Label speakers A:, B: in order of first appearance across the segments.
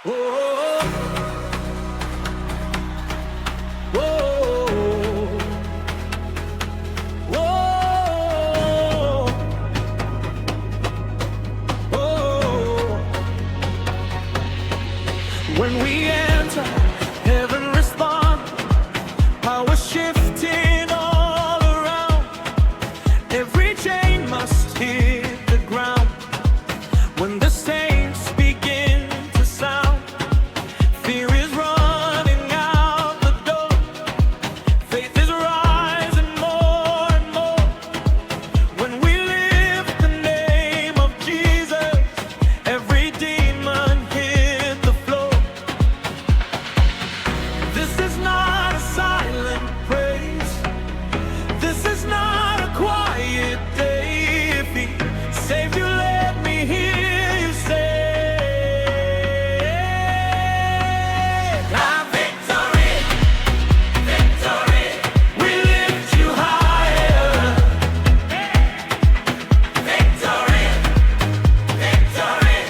A: Oh, oh, oh, oh. When we enter, heaven responds. Power shifting all around. Every chain must hit the ground. When the saints begin to sound, fear is running out the door. Faith is rising more and more. When we lift the name of Jesus, every demon hit the floor. This is not a silent praise. This is not a quiet day. If He saved you, let me hear you say, "Our victory, victory, we lift you higher. Victory, victory,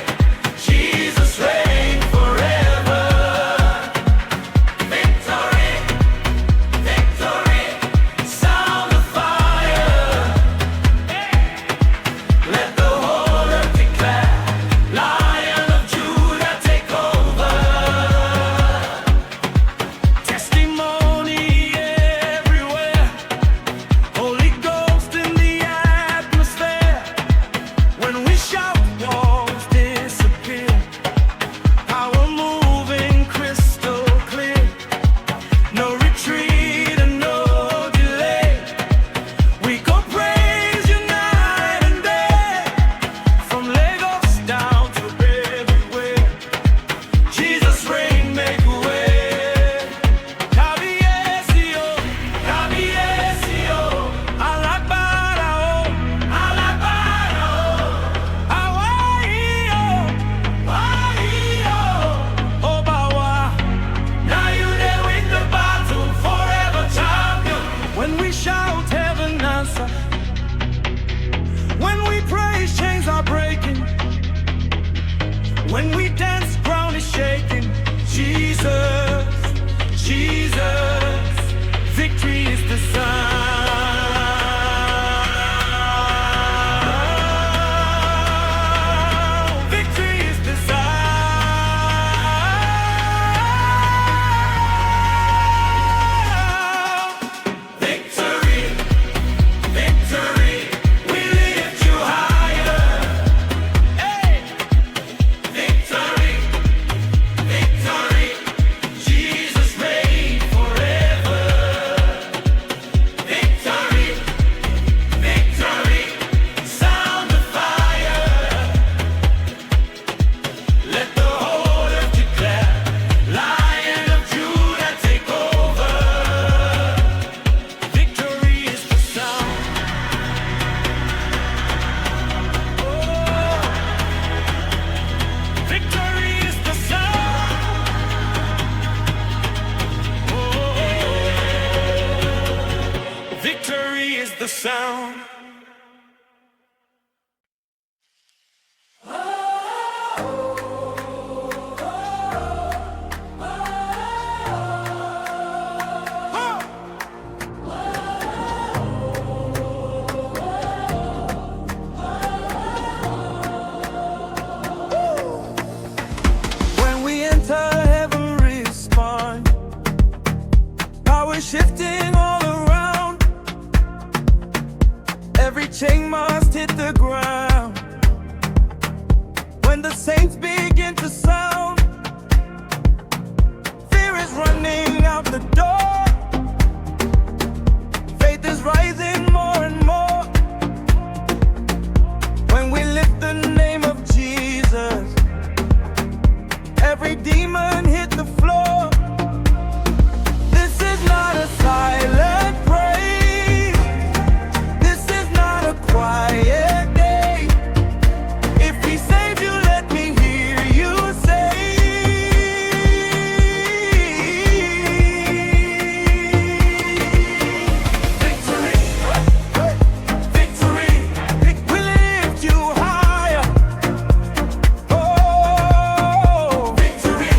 A: Jesus reigns forever. Victory, victory, sound the fire. Let the whole earth declare, Lion of Judah, take over. Testimony everywhere, Holy Ghost in the atmosphere. When we shout, walls disappear. Power moving crystal clear. No retreat and no delay. We go praise you night and day. From Lagos down to everywhere. Jesus reign, make a way. Kabiesio, Kabiesio. Alagbara o, Alagbara o. Awaio, Awaio. Obawa. Now you there win the battle, forever champion. When we shout, heaven answer. When we praise, chains are breaking. When we dance, ground is shaking. Jesus, Jesus, victory is the sound. Victory is the sound. Victory, victory, we lift you higher. Hey! Victory, victory, Jesus reigns forever. Victory, victory, sound the fire. Let the whole earth declare, Lion of Judah, take over. Victory is the sound. Oh, victory is the sound. Oh, victory is the sound. When we enter, heaven responds. Power shifting all around. Every chain must hit the ground. When the saints begin to sound, fear is running out the door. Faith is rising more and more. When we lift the name of Jesus, every demon hit the floor. This is not a silent praise. This is not a quiet day. If He saved you, let me hear you say, victory, victory, we lift you higher. Oh, victory,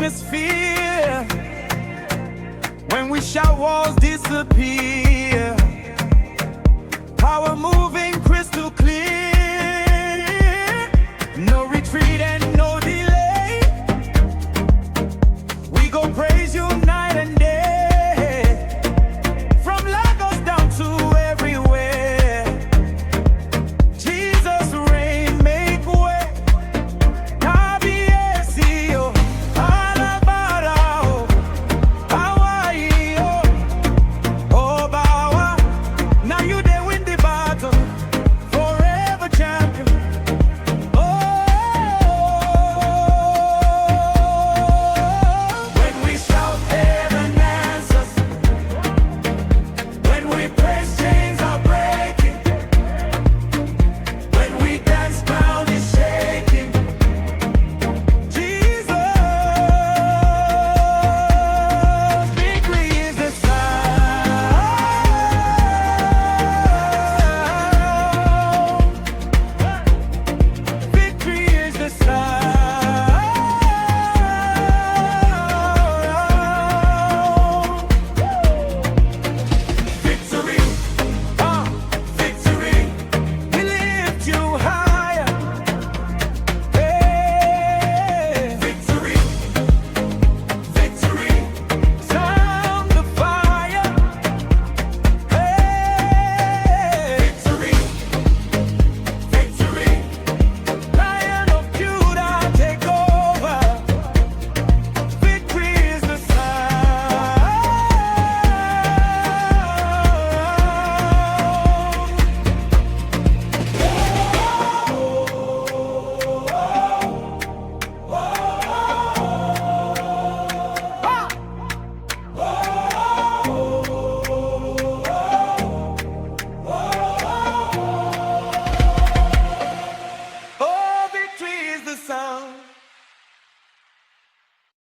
A: atmosphere when we shout walls disappear.